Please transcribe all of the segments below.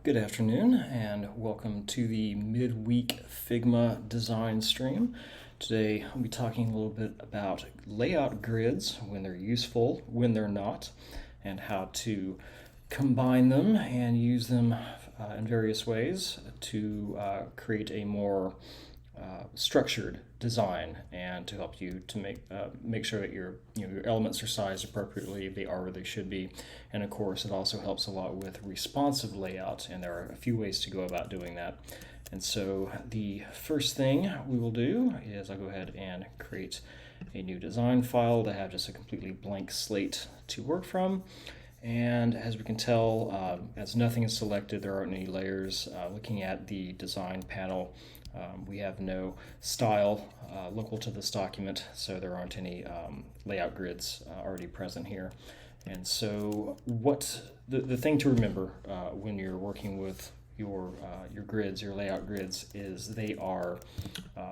Good afternoon and welcome to the midweek Figma design stream. Today I'll be talking a little bit about layout grids, when they're useful, when they're not, and how to combine them and use them in various ways to create a more structured design and to help you to make sure that your elements are sized appropriately, they are where they should be, and of course it also helps a lot with responsive layout, and there are a few ways to go about doing that. And so the first thing we will do is I'll go ahead and create a new design file to have just a completely blank slate to work from. And as we can tell, as nothing is selected, there aren't any layers. Looking at the design panel, we have no style local to this document, so there aren't any layout grids already present here. And so what the thing to remember when you're working with your grids, your layout grids, is they are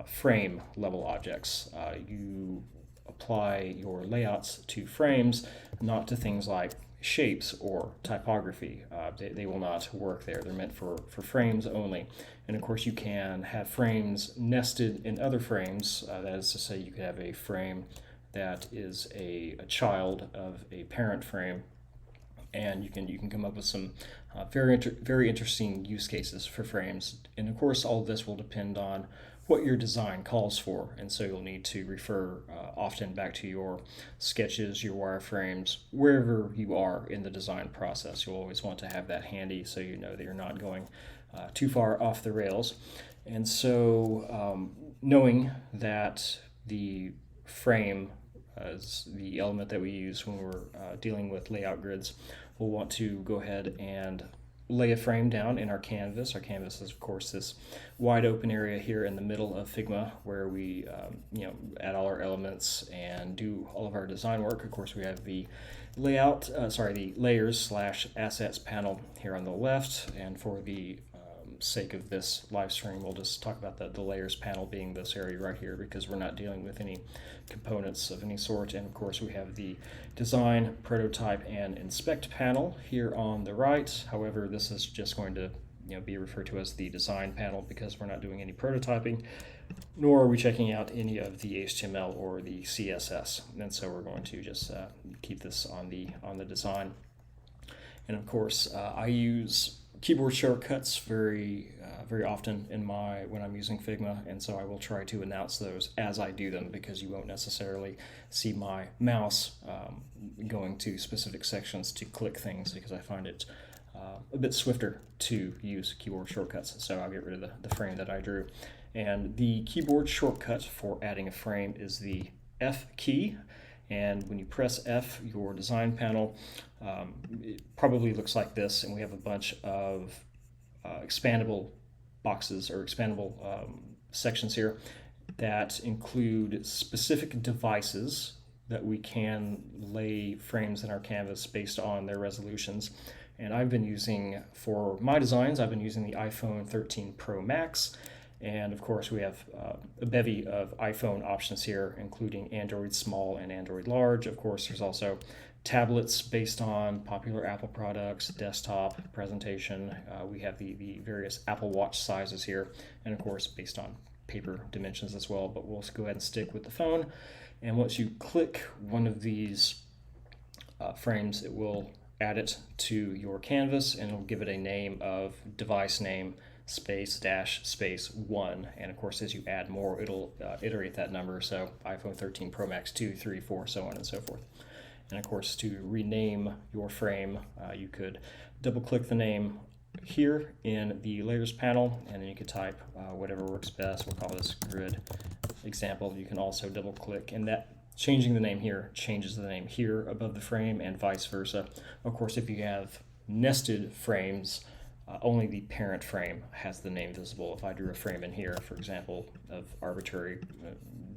frame level objects. You apply your layouts to frames, not to things like shapes or typography. They will not work there. They're meant for frames only. And of course you can have frames nested in other frames. That is to say, you could have a frame that is a child of a parent frame, and you can come up with some very interesting use cases for frames. And of course all of this will depend on what your design calls for, and so you'll need to refer often back to your sketches, your wireframes, wherever you are in the design process. You'll always want to have that handy so you know that you're not going too far off the rails. And so knowing that the frame is the element that we use when we're dealing with layout grids, we'll want to go ahead and lay a frame down in our canvas. Our canvas is, of course, this wide open area here in the middle of Figma where we add all our elements and do all of our design work. Of course, we have the the layers/assets panel here on the left, and for the sake of this live stream, we'll just talk about the layers panel being this area right here because we're not dealing with any components of any sort. And of course we have the design, prototype, and inspect panel here on the right. However, this is just going to be referred to as the design panel because we're not doing any prototyping, nor are we checking out any of the HTML or the CSS. And so we're going to just keep this on the design. And of course I use keyboard shortcuts very often when I'm using Figma, and so I will try to announce those as I do them because you won't necessarily see my mouse going to specific sections to click things because I find it a bit swifter to use keyboard shortcuts. So I'll get rid of the frame that I drew. And the keyboard shortcut for adding a frame is the F key. And when you press F, your design panel it probably looks like this, and we have a bunch of expandable boxes or expandable sections here that include specific devices that we can lay frames in our canvas based on their resolutions. And I've been using, for my designs, I've been using the iPhone 13 Pro Max. And of course we have a bevy of iPhone options here, including Android Small and Android Large. Of course there's also tablets based on popular Apple products, desktop, presentation. We have the various Apple Watch sizes here, and of course based on paper dimensions as well, but we'll go ahead and stick with the phone. And once you click one of these frames, it will add it to your canvas, and it'll give it a name of device name space dash space 1, and of course as you add more it'll iterate that number, so iPhone 13 Pro Max 2, 3, 4, so on and so forth. And of course to rename your frame you could double click the name here in the layers panel, and then you could type whatever works best. We'll call this grid example. You can also double click, and that changing the name here changes the name here above the frame and vice versa. Of course if you have nested frames, only the parent frame has the name visible. If I drew a frame in here, for example, of arbitrary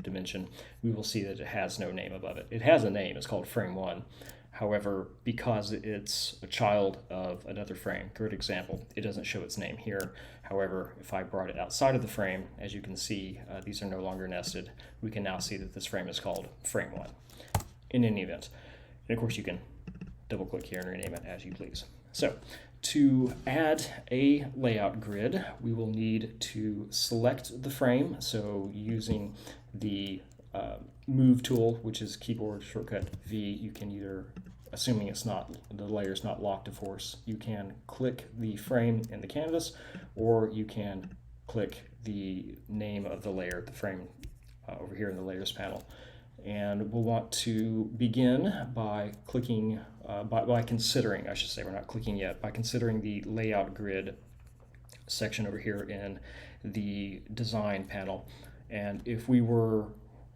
dimension, we will see that it has no name above it. It has a name, it's called frame 1. However, because it's a child of another frame, grid example, it doesn't show its name here. However, if I brought it outside of the frame, as you can see, these are no longer nested. We can now see that this frame is called frame 1 in any event. And of course you can double click here and rename it as you please. So To add a layout grid, we will need to select the frame. So using the move tool, which is keyboard shortcut V, you can either, assuming it's not, the layer's not locked of course, you can click the frame in the canvas, or you can click the name of the layer, the frame, over here in the layers panel. And we'll want to begin by clicking, by considering, I should say, we're not clicking yet, by considering the layout grid section over here in the design panel. And if we were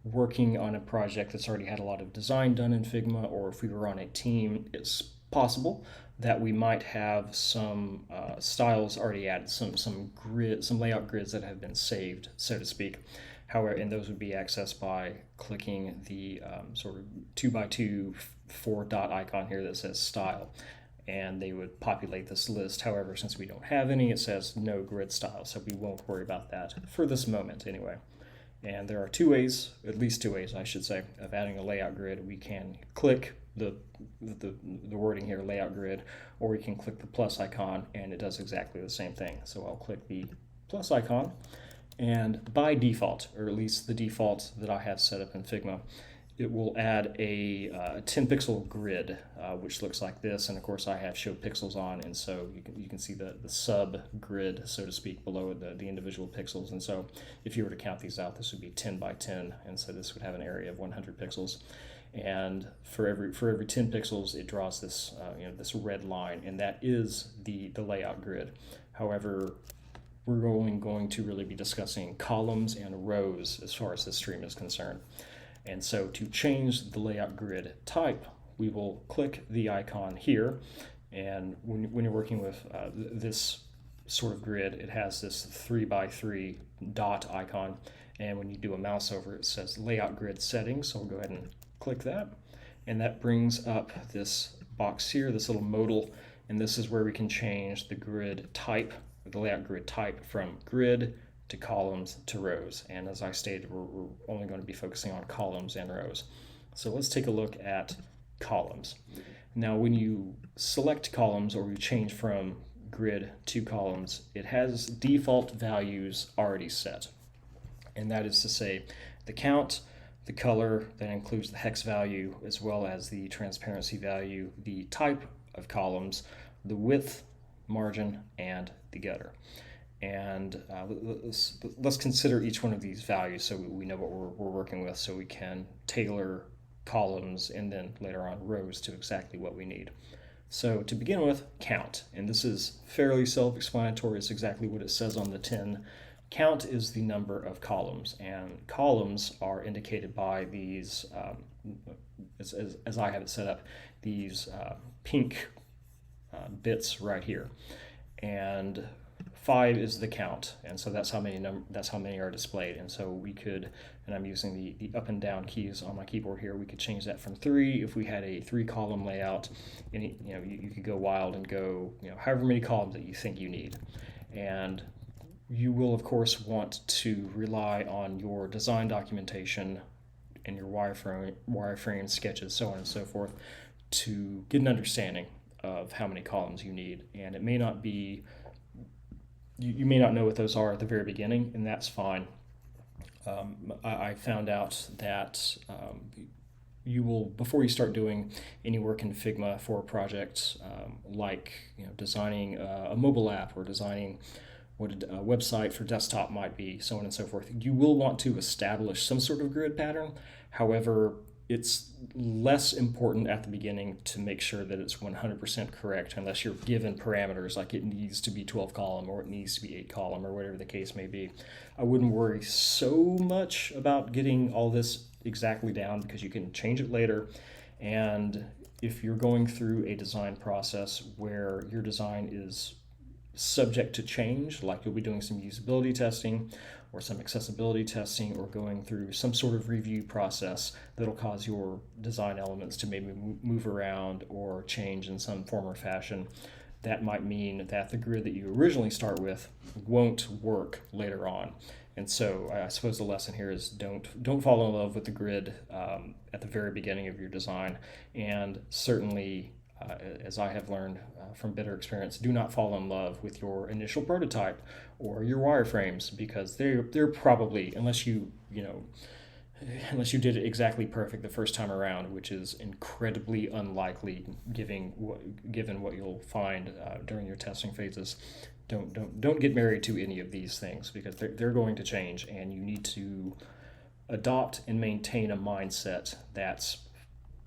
working on a project that's already had a lot of design done in Figma, or if we were on a team, it's possible that we might have some styles already added, some layout grids that have been saved, so to speak. However, and those would be accessed by clicking the sort of 2x2 4-dot icon here that says style, and they would populate this list. However, since we don't have any, it says no grid style, so we won't worry about that for this moment anyway. And there are two ways, at least two ways I should say, of adding a layout grid. We can click the wording here, layout grid, or we can click the plus icon and it does exactly the same thing. So I'll click the plus icon, and by default, or at least the default that I have set up in Figma, it will add a 10 pixel grid, which looks like this. And of course I have show pixels on, and so you can see the sub grid, so to speak, below the individual pixels. And so if you were to count these out, this would be 10 by 10, and so this would have an area of 100 pixels. And for every 10 pixels, it draws this this red line, and that is the layout grid. However, we're only going to really be discussing columns and rows as far as this stream is concerned. And so to change the layout grid type, we will click the icon here. And when you're working with this sort of grid, it has this 3x3 dot icon. And when you do a mouse over it, it says layout grid settings. So we'll go ahead and click that. And that brings up this box here, this little modal. And this is where we can change the grid type, the layout grid type, from grid to columns to rows. And as I stated, we're only going to be focusing on columns and rows. So let's take a look at columns. Now when you select columns, or you change from grid to columns, it has default values already set. And that is to say the count, the color, that includes the hex value, as well as the transparency value, the type of columns, the width, margin, and the gutter. And let's consider each one of these values so we know what we're working with, so we can tailor columns and then later on rows to exactly what we need. So to begin with, count. And this is fairly self-explanatory. It's exactly what it says on the tin. Count is the number of columns, and columns are indicated by these, as I have it set up, these pink bits right here. And 5 is the count, and so that's how many are displayed. And so we could, and I'm using the up and down keys on my keyboard here, we could change that from 3 if we had a 3-column layout. And you could go wild and go however many columns that you think you need. And you will of course want to rely on your design documentation and your wireframe sketches, so on and so forth, to get an understanding of how many columns you need. And it may not be, you may not know what those are at the very beginning, and that's fine. I found out that you will, before you start doing any work in Figma for a project, like designing a mobile app or designing what a website for desktop might be, so on and so forth, you will want to establish some sort of grid pattern. However, it's less important at the beginning to make sure that it's 100% correct, unless you're given parameters like it needs to be 12 column or it needs to be 8 column or whatever the case may be. I wouldn't worry so much about getting all this exactly down, because you can change it later. And if you're going through a design process where your design is subject to change, like you'll be doing some usability testing or some accessibility testing, or going through some sort of review process that'll cause your design elements to maybe move around or change in some form or fashion, that might mean that the grid that you originally start with won't work later on. And so I suppose the lesson here is don't fall in love with the grid at the very beginning of your design. And certainly as I have learned from bitter experience, do not fall in love with your initial prototype or your wireframes, because they're probably, unless you did it exactly perfect the first time around, which is incredibly unlikely given what you'll find during your testing phases. Don't get married to any of these things, because they're going to change, and you need to adopt and maintain a mindset that's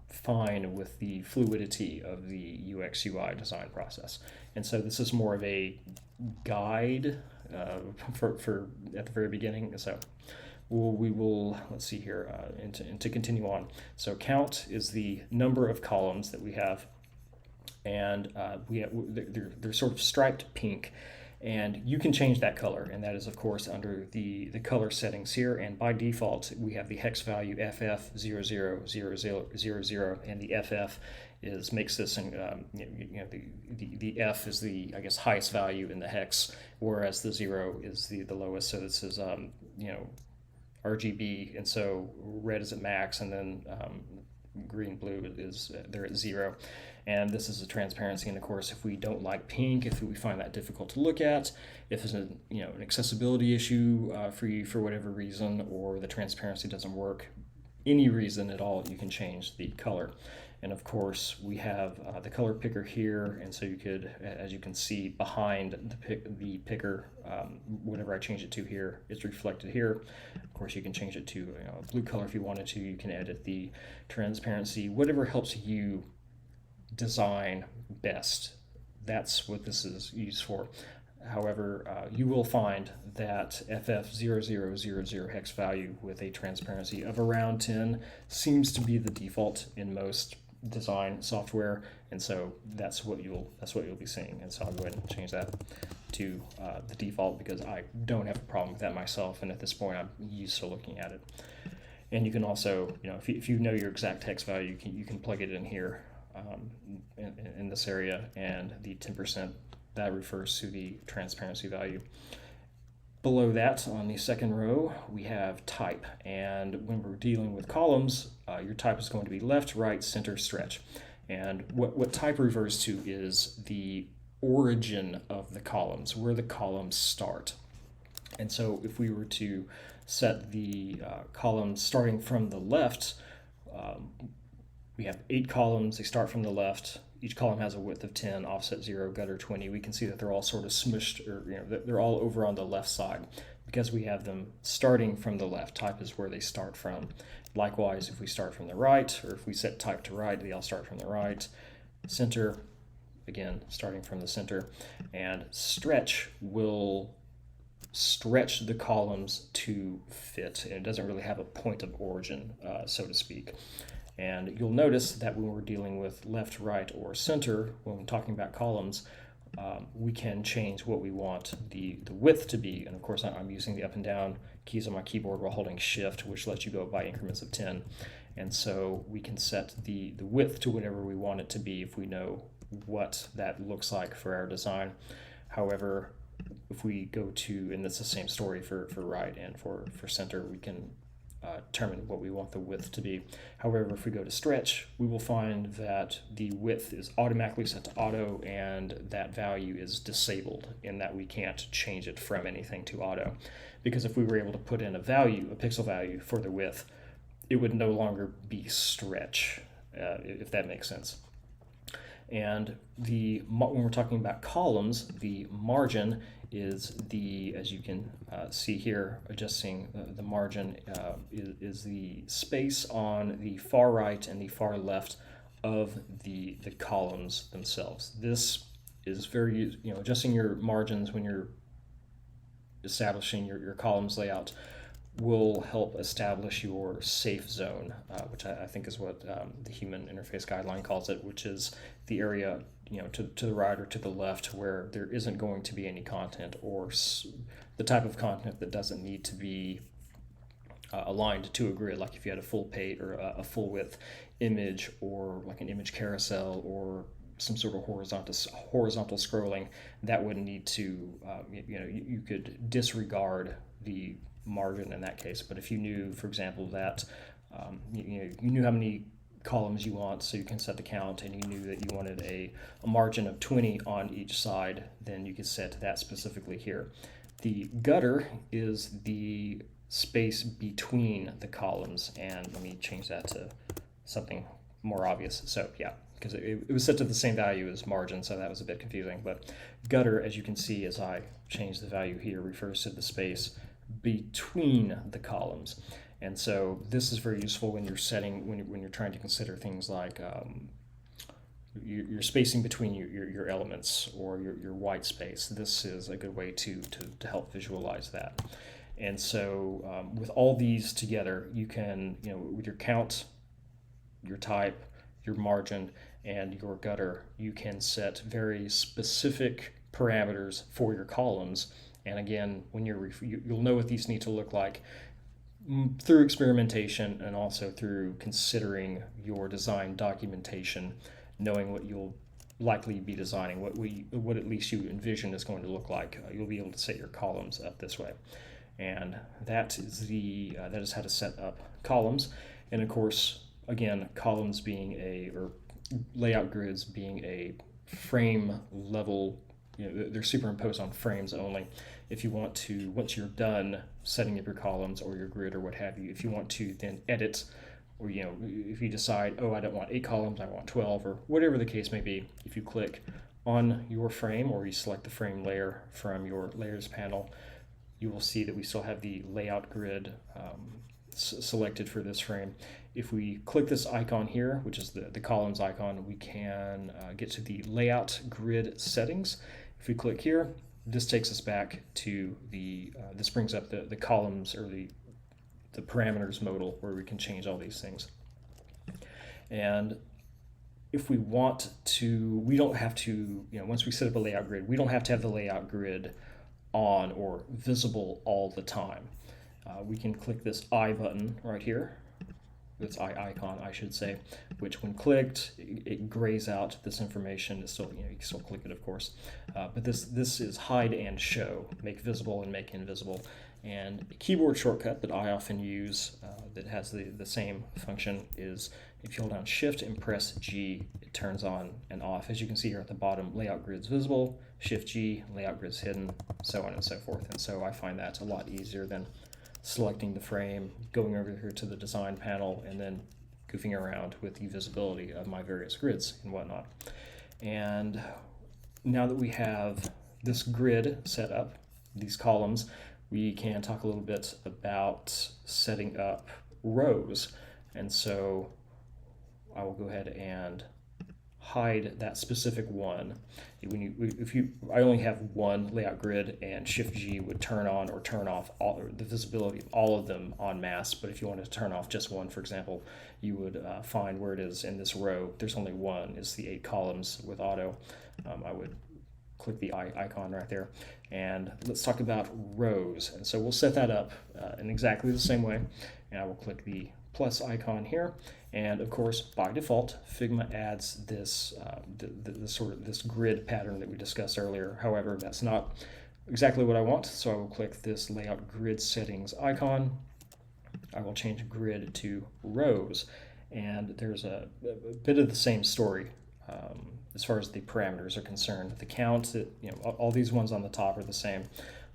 fine with the fluidity of the UX UI design process. And so this is more of a guide for at the very beginning. So we will let's see here, and to continue on. So count is the number of columns that we have, and they're sort of striped pink, and you can change that color, and that is of course under the color settings here. And by default we have the hex value FF000000, and the FF makes this, the F is the, I guess, highest value in the hex, whereas the 0 is the lowest. So this is RGB, and so red is at max, and then green, blue is they're at 0. And this is a transparency. And of course, if we don't like pink, if we find that difficult to look at, if there's an accessibility issue for you for whatever reason, or the transparency doesn't work, any reason at all, you can change the color. And of course, we have the color picker here, and so you could, as you can see behind the picker, whatever I change it to here, it's reflected here. Of course, you can change it to a blue color if you wanted to. You can edit the transparency, whatever helps you design best. That's what this is used for. However, you will find that FF0000 hex value with a transparency of around 10 seems to be the default in most design software, and so that's what you'll be seeing. And so I'll go ahead and change that to the default, because I don't have a problem with that myself, and at this point I'm used to looking at it. And you can also, if you know your exact hex value, you can plug it in here in this area, and the 10%, that refers to the transparency value. Below that, on the second row, we have type, and when we're dealing with columns, your type is going to be left, right, center, stretch. And what type refers to is the origin of the columns, where the columns start. And so if we were to set the columns starting from the left, we have 8 columns, they start from the left. Each column has a width of 10, offset 0, gutter 20. We can see that they're all sort of smushed, or they're all over on the left side, because we have them starting from the left. Type is where they start from. Likewise, if we start from the right, or if we set type to right, they all start from the right. Center, again, starting from the center. And stretch will stretch the columns to fit, and it doesn't really have a point of origin, so to speak. And you'll notice that when we're dealing with left, right, or center, when we're talking about columns, we can change what we want the width to be. And of course, I'm using the up and down keys on my keyboard while holding shift, which lets you go by increments of 10. And so we can set the width to whatever we want it to be if we know what that looks like for our design. However, if we go to, and it's the same story for right and for center, we can determine what we want the width to be. However, if we go to stretch, we will find that the width is automatically set to auto, and that value is disabled in that we can't change it from anything to auto. Because if we were able to put in a pixel value for the width, it would no longer be stretch, if that makes sense. And when we're talking about columns, the margin is as you can see here, adjusting the margin is the space on the far right and the far left of the columns themselves. This is very, adjusting your margins when you're establishing your columns layout will help establish your safe zone, which I think is what the Human Interface Guideline calls it, which is the area to the right or to the left where there isn't going to be any content, or the type of content that doesn't need to be aligned to a grid, like if you had a full page or a full width image, or like an image carousel, or some sort of horizontal scrolling, that wouldn't need to, you could disregard the margin in that case. But if you knew, for example, that you knew how many columns you want, so you can set the count, and you knew that you wanted a margin of 20 on each side, then you could set that specifically here. The gutter is the space between the columns, and let me change that to something more obvious. So yeah, because it was set to the same value as margin, so that was a bit confusing. But gutter, as you can see as I change the value here, refers to the space between the columns. And so this is very useful when you're setting, when you're trying to consider things like your spacing between your elements, or your white space. This is a good way to help visualize that. And so with all these together, you can, with your count, your type, your margin, and your gutter, you can set very specific parameters for your columns. And again, when you'll know what these need to look like through experimentation, and also through considering your design documentation, knowing what you'll likely be designing, what at least you envision is going to look like. You'll be able to set your columns up this way. And that is how to set up columns. And of course, again, columns being or layout grids being a frame level, they're superimposed on frames only. If you want to, once you're done setting up your columns or your grid or what have you, if you want to then edit, or if you decide, oh, I don't want 8 columns, I want 12, or whatever the case may be, if you click on your frame, or you select the frame layer from your layers panel, you will see that we still have the layout grid selected for this frame. If we click this icon here, which is the columns icon, we can get to the layout grid settings. If we click here, this takes us back to this brings up the columns, or the parameters modal, where we can change all these things. And if we want to, we don't have to, once we set up a layout grid, we don't have to have the layout grid on or visible all the time. We can click this I button right here, this I icon, I should say, which when clicked, it grays out this information. It's still, you can still click it, of course, but this is hide and show, make visible and make invisible. And a keyboard shortcut that I often use that has the same function is, if you hold down Shift and press G, it turns on and off. As you can see here at the bottom, layout grid's visible, Shift G, layout grid's hidden, so on and so forth. And so I find that a lot easier than selecting the frame, going over here to the design panel, and then goofing around with the visibility of my various grids and whatnot. And now that we have this grid set up, these columns, we can talk a little bit about setting up rows. And so I will go ahead and hide that specific one. I only have one layout grid, and Shift G would turn on or turn off the visibility of all of them en masse. But if you wanted to turn off just one, for example, you would find where it is in this row. There's only one. It's the 8 columns with auto. I would click the icon right there. And let's talk about rows. And so we'll set that up in exactly the same way. And I will click the plus icon here. And of course, by default, Figma adds this this grid pattern that we discussed earlier. However, that's not exactly what I want. So I will click this layout grid settings icon. I will change grid to rows. And there's a bit of the same story as far as the parameters are concerned. The count, all these ones on the top are the same.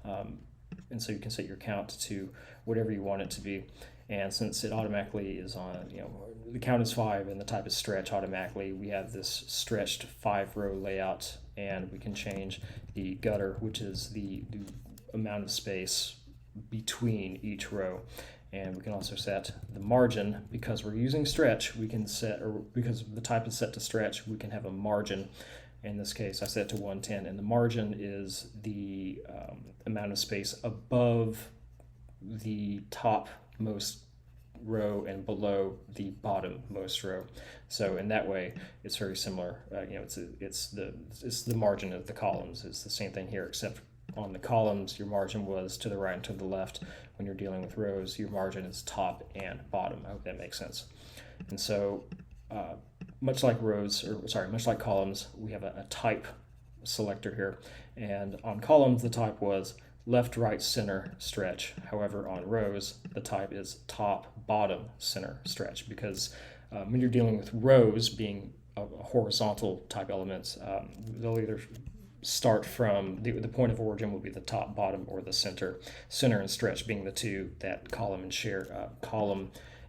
And so you can set your count to whatever you want it to be. And since it automatically is on, the count is 5 and the type is stretch automatically, we have this stretched 5-row layout, and we can change the gutter, which is the amount of space between each row. And we can also set the margin. Because we're using stretch, we can set, or because the type is set to stretch, we can have a margin. In this case, I set it to 110, and the margin is the amount of space above the topmost row and below the bottommost row. So in that way, it's very similar. It's the margin of the columns. It's the same thing here, except on the columns, your margin was to the right and to the left. When you're dealing with rows, your margin is top and bottom. I hope that makes sense. And so, much like columns, we have a type selector here. And on columns, the type was left, right, center, stretch. However, on rows, the type is top, bottom, center, stretch, because when you're dealing with rows being horizontal type elements, they'll either start from the point of origin will be the top, bottom, or the center. Center and stretch being the two that column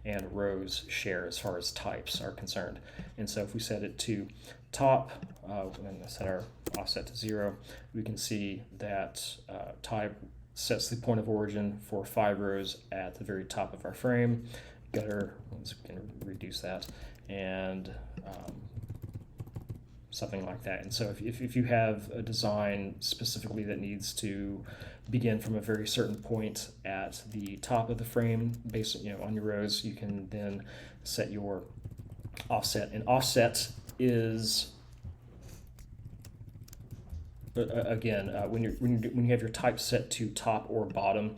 and rows share as far as types are concerned. And so if we set it to top and set our offset to 0, we can see that type sets the point of origin for 5 rows at the very top of our frame. Gutter, we can reduce that, and something like that. And so if you have a design specifically that needs to begin from a very certain point at the top of the frame based on your rows, you can then set your offset. And offset is again when you have your type set to top or bottom,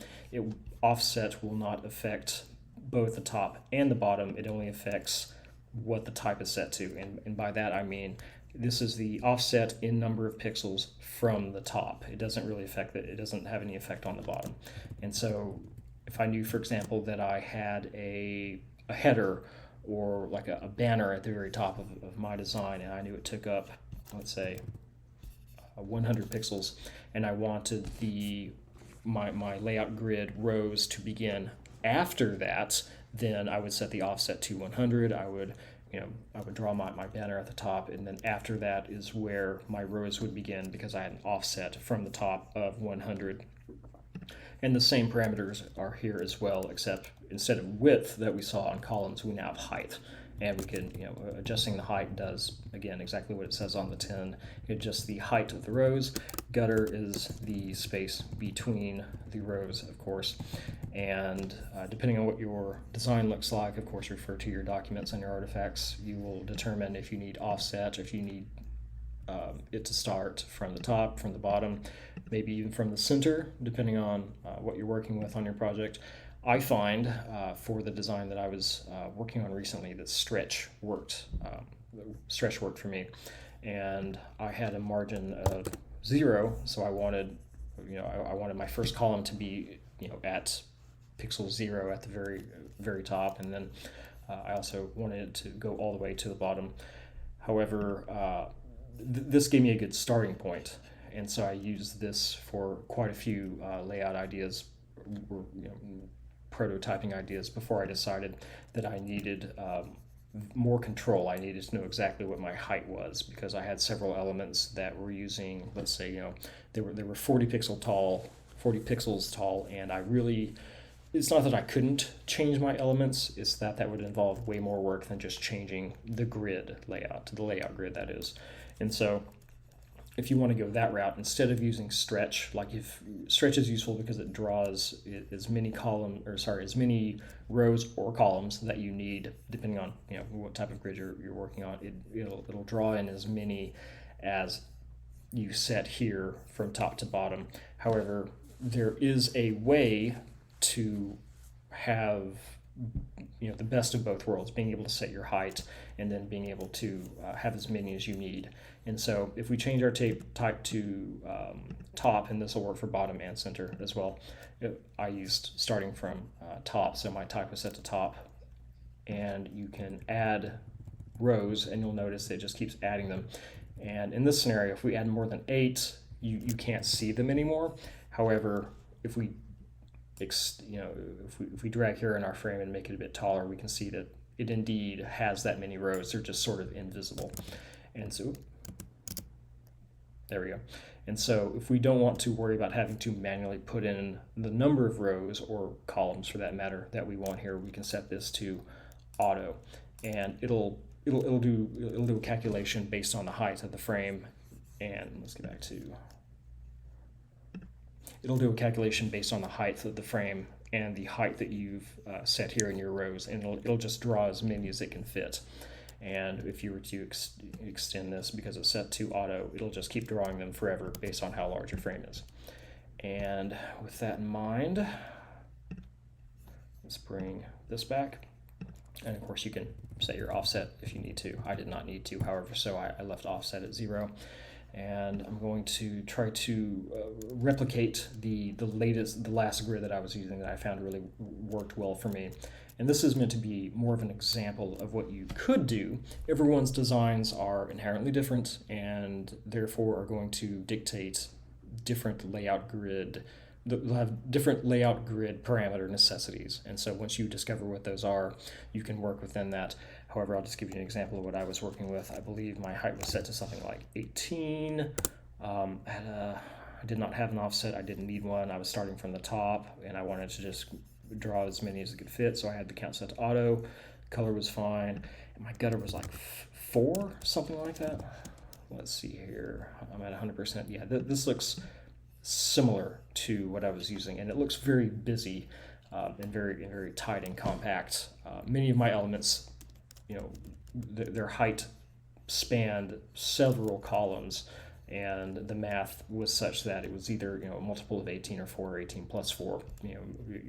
offset will not affect both the top and the bottom. It only affects what the type is set to, and by that I mean this is the offset in number of pixels from the top. It doesn't really affect that. It doesn't have any effect on the bottom. And so if I knew, for example, that I had a header or like a banner at the very top of my design, and I knew it took up, let's say, 100 pixels, and I wanted my layout grid rows to begin after that, then I would set the offset to 100. I would draw my banner at the top, and then after that is where my rows would begin because I had an offset from the top of 100. And the same parameters are here as well, except instead of width that we saw on columns, we now have height. And we can, adjusting the height does, again, exactly what it says on the tin. It adjusts the height of the rows. Gutter is the space between the rows, of course. And depending on what your design looks like, of course, refer to your documents and your artifacts. You will determine if you need offset, if you need it to start from the top, from the bottom, maybe even from the center, depending on what you're working with on your project. I find for the design that I was working on recently that stretch worked. Stretch worked for me, and I had a margin of 0, so I wanted, I wanted my first column to be, at pixel 0 at the very, very top, and then I also wanted it to go all the way to the bottom. However, this gave me a good starting point, and so I used this for quite a few layout ideas. Prototyping ideas before I decided that I needed more control. I needed to know exactly what my height was because I had several elements that were using, let's say, they were 40 pixels tall, and I really, it's not that I couldn't change my elements, it's that would involve way more work than just changing the grid layout, the layout grid that is. And so if you want to go that route, instead of using stretch, if stretch is useful because it draws as many rows or columns that you need, depending on what type of grid you're working on. It'll draw in as many as you set here from top to bottom. However, there is a way to have the best of both worlds, being able to set your height and then being able to have as many as you need. And so if we change our type to top, and this will work for bottom and center as well, I used starting from top, so my type was set to top, and you can add rows, and you'll notice it just keeps adding them. And in this scenario, if we add more than 8, you can't see them anymore. However, if we if we drag here in our frame and make it a bit taller, we can see that it indeed has that many rows. They're just sort of invisible. And so, there we go. And so if we don't want to worry about having to manually put in the number of rows or columns for that matter that we want here, we can set this to auto, and it'll do a calculation based on the height of the frame. And let's get back to, it'll do a calculation based on the height of the frame and the height that you've set here in your rows, and it'll just draw as many as it can fit. And if you were to extend this, because it's set to auto, it'll just keep drawing them forever based on how large your frame is. And with that in mind, let's bring this back. And of course you can set your offset if you need to. I did not need to, however, so I left offset at 0. And I'm going to try to replicate the last grid that I was using that I found really worked well for me. And this is meant to be more of an example of what you could do. Everyone's designs are inherently different and therefore are going to dictate different layout grid. They'll have different layout grid parameter necessities. And so once you discover what those are, you can work within that. However, I'll just give you an example of what I was working with. I believe my height was set to something like 18. I did not have an offset. I didn't need one. I was starting from the top, and I wanted to just draw as many as it could fit, so I had the count set to auto. Color was fine, and my gutter was like 4, something like that. Let's see here. I'm at 100%. Yeah, this looks similar to what I was using, and it looks very busy and very tight and compact. Many of my elements, their height spanned several columns, and the math was such that it was either a multiple of 18 or 4 or 18 plus 4,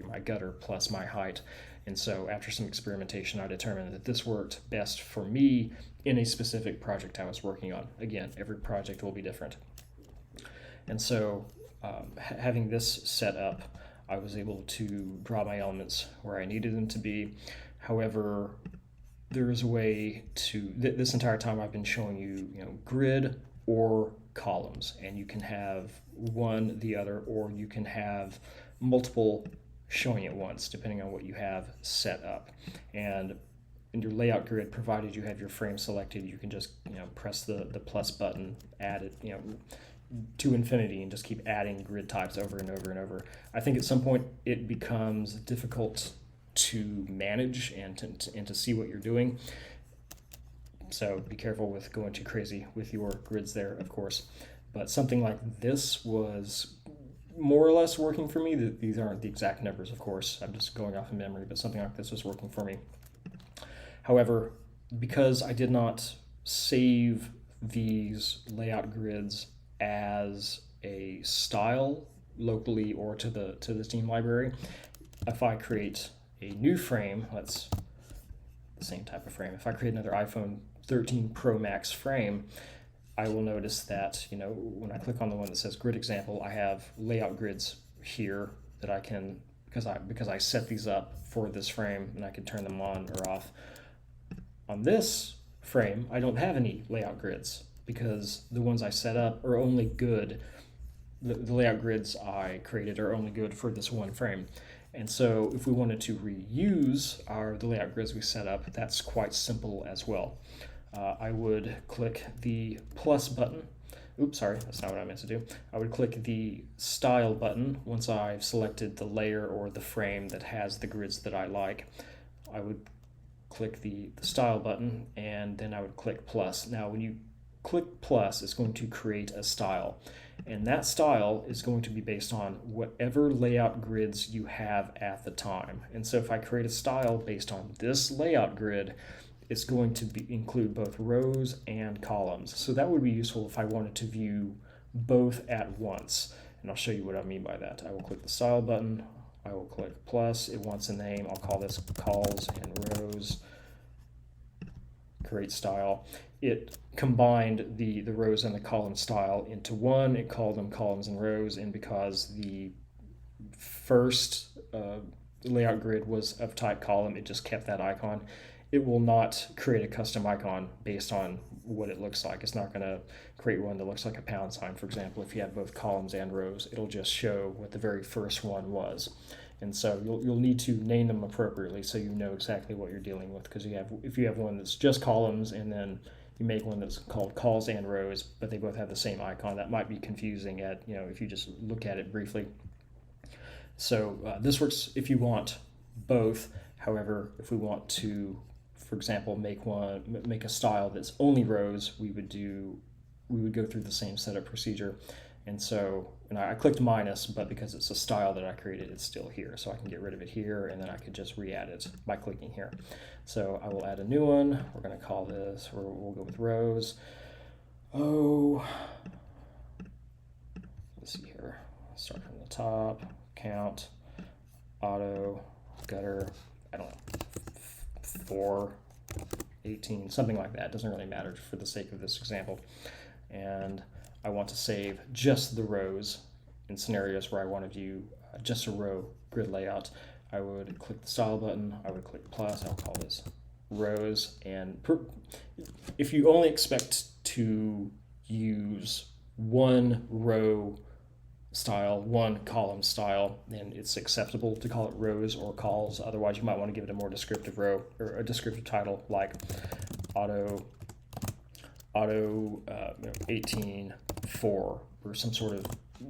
my gutter plus my height. And so after some experimentation, I determined that this worked best for me in a specific project I was working on. Again, every project will be different. And so having this set up, I was able to draw my elements where I needed them to be. However, there is a way to, this entire time I've been showing you, grid or columns, and you can have one, the other, or you can have multiple showing at once, depending on what you have set up. And in your layout grid, provided you have your frame selected, you can just press the plus button, add it to infinity, and just keep adding grid types over and over and over. I think at some point it becomes difficult to manage and to see what you're doing. So be careful with going too crazy with your grids there, of course. But something like this was more or less working for me. These aren't the exact numbers, of course. I'm just going off of memory, but something like this was working for me. However, because I did not save these layout grids as a style locally or to the theme library, if I create a new frame, let's the same type of frame. If I create another iPhone 13 Pro Max frame, I will notice that, when I click on the one that says grid example, I have layout grids here that I can, because I set these up for this frame, and I can turn them on or off. On this frame, I don't have any layout grids because the ones I set up are only good. The layout grids I created are only good for this one frame. And so if we wanted to reuse the layout grids we set up, that's quite simple as well. I would click the plus button. Oops, sorry, that's not what I meant to do. I would click the style button once I've selected the layer or the frame that has the grids that I like. I would click the style button, and then I would click plus. Now when you click plus, it's going to create a style. And that style is going to be based on whatever layout grids you have at the time. And so if I create a style based on this layout grid, it's going to include both rows and columns. So that would be useful if I wanted to view both at once. And I'll show you what I mean by that. I will click the style button. I will click plus. It wants a name. I'll call this calls and rows. Create style. It combined the rows and the column style into one. It called them columns and rows, and because the first layout grid was of type column, it just kept that icon. It will not create a custom icon based on what it looks like. It's not going to create one that looks like a pound sign, for example. If you have both columns and rows, it'll just show what the very first one was. And so you'll need to name them appropriately so you know exactly what you're dealing with. Because if you have one that's just columns and then you make one that's called calls and rows, but they both have the same icon, that might be confusing if you just look at it briefly. So this works if you want both. However, if we want to, for example, make a style that's only rows, we would go through the same setup procedure. And so, I clicked minus, but because it's a style that I created, it's still here. So I can get rid of it here, and then I could just re-add it by clicking here. So I will add a new one. We're going to call this, we'll go with rows. Let's see here. Start from the top, count, auto, gutter, I don't know, 4, 18, something like that. It doesn't really matter for the sake of this example. And I want to save just the rows in scenarios where I want to view just a row grid layout. I would click the style button, I would click plus, I'll call this rows, and if you only expect to use one row style, one column style, then it's acceptable to call it rows or calls. Otherwise, you might want to give it a more descriptive row or a descriptive title like auto 18.4 or some sort of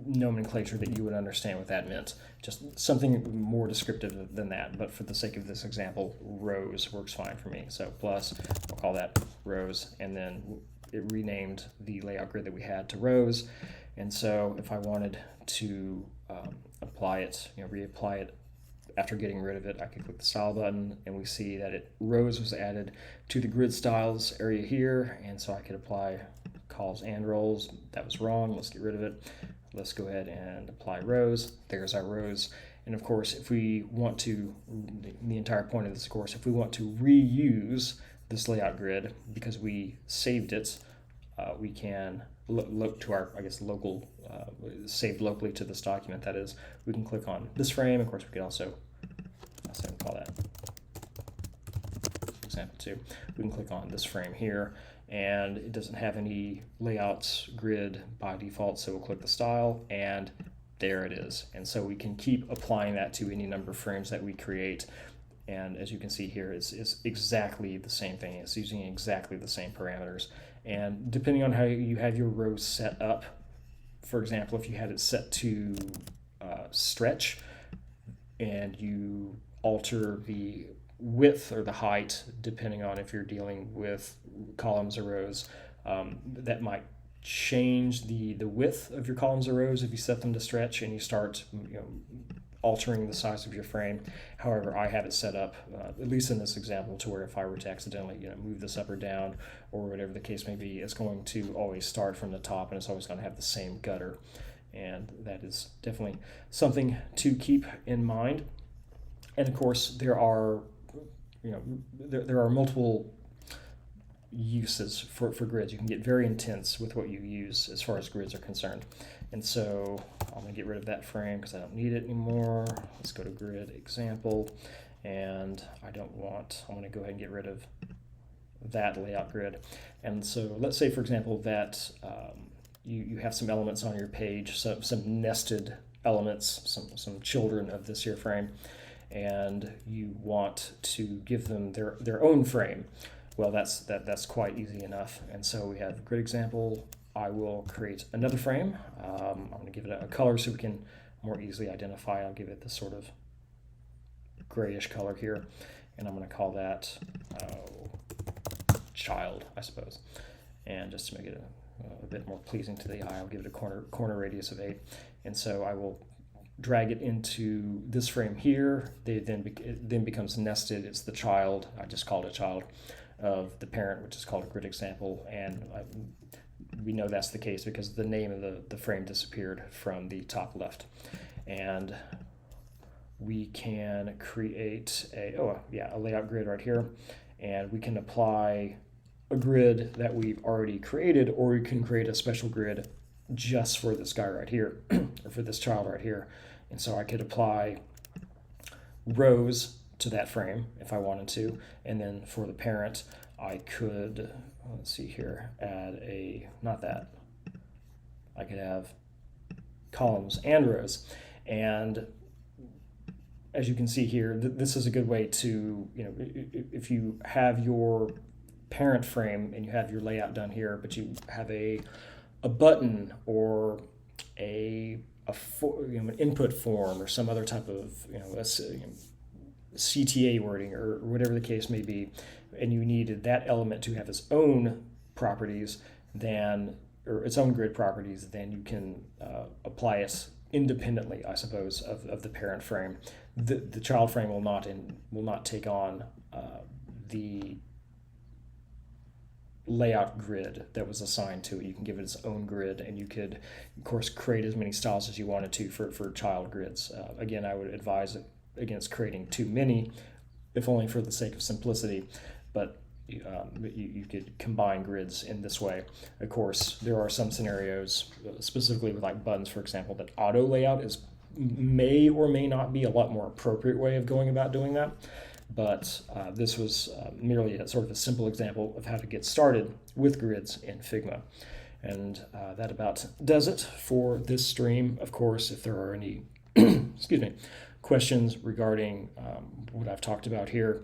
nomenclature that you would understand what that meant. Just something more descriptive than that. But for the sake of this example, rows works fine for me. So plus, I'll call that rows, and then it renamed the layout grid that we had to rows. And so if I wanted to apply it, reapply it after getting rid of it, I could click the style button, and we see that rows was added to the grid styles area here. And so I could apply calls and rows. That was wrong. Let's get rid of it. Let's go ahead and apply rows. There's our rows. And of course, if we want to, the entire point of this course, if we want to reuse this layout grid because we saved it, we can look to our, local, saved locally to this document. That is, we can click on this frame. Of course, we can also call that example 2. We can click on this frame here, and it doesn't have any layouts grid by default, so we'll click the style, and there it is. And so we can keep applying that to any number of frames that we create. And as you can see here, it's exactly the same thing. It's using exactly the same parameters. And depending on how you have your rows set up, for example, if you had it set to stretch and you alter the width or the height, depending on if you're dealing with columns or rows, that might change the width of your columns or rows if you set them to stretch and you start altering the size of your frame. However, I have it set up, at least in this example, to where if I were to accidentally move this up or down or whatever the case may be, it's going to always start from the top and it's always going to have the same gutter. And that is definitely something to keep in mind. And of course, there are multiple uses for grids. You can get very intense with what you use as far as grids are concerned. And so I'm going to get rid of that frame because I don't need it anymore. Let's go to grid example, and I want to go ahead and get rid of that layout grid. And so let's say, for example, that you have some elements on your page, some nested elements, some children of this here frame, and you want to give them their own frame. Well, that's quite easy enough. And so we have grid example. I will create another frame. I'm going to give it a color so we can more easily identify. I'll give it this sort of grayish color here, and I'm going to call that child, I suppose. And just to make it a bit more pleasing to the eye, I'll give it a corner radius of 8. And so I will drag it into this frame here. It then becomes nested. It's the child. I just called it child of the parent, which is called a grid example, and we know that's the case because the name of the frame disappeared from the top left. And we can create a layout grid right here, and we can apply a grid that we've already created, or we can create a special grid just for this guy right here, or for this child right here. And so I could apply rows to that frame if I wanted to, and then for the parent I could, let's see here, I could have columns and rows. And as you can see here, this is a good way to, if you have your parent frame and you have your layout done here, but you have a button or an input form or some other type of CTA wording or whatever the case may be, and you needed that element to have its own properties, or its own grid properties, then you can apply it independently, I suppose, of the parent frame. The child frame will not take on the layout grid that was assigned to it. You can give it its own grid, and you could, of course, create as many styles as you wanted to for child grids. Again, I would advise against creating too many, if only for the sake of simplicity, but you could combine grids in this way. Of course, there are some scenarios, specifically with like buttons, for example, that auto layout is may or may not be a lot more appropriate way of going about doing that. But this was merely a sort of a simple example of how to get started with grids in Figma. And that about does it for this stream. Of course, if there are any excuse me, questions regarding what I've talked about here,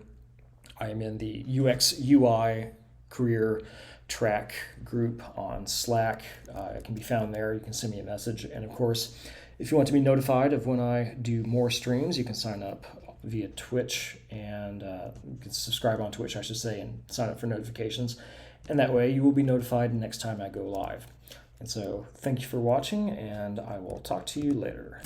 I am in the UX UI career track group on Slack. It can be found there. You can send me a message. And of course, if you want to be notified of when I do more streams, you can sign up via Twitch, and you can subscribe on Twitch, I should say, and sign up for notifications. And that way you will be notified next time I go live. And so thank you for watching, and I will talk to you later.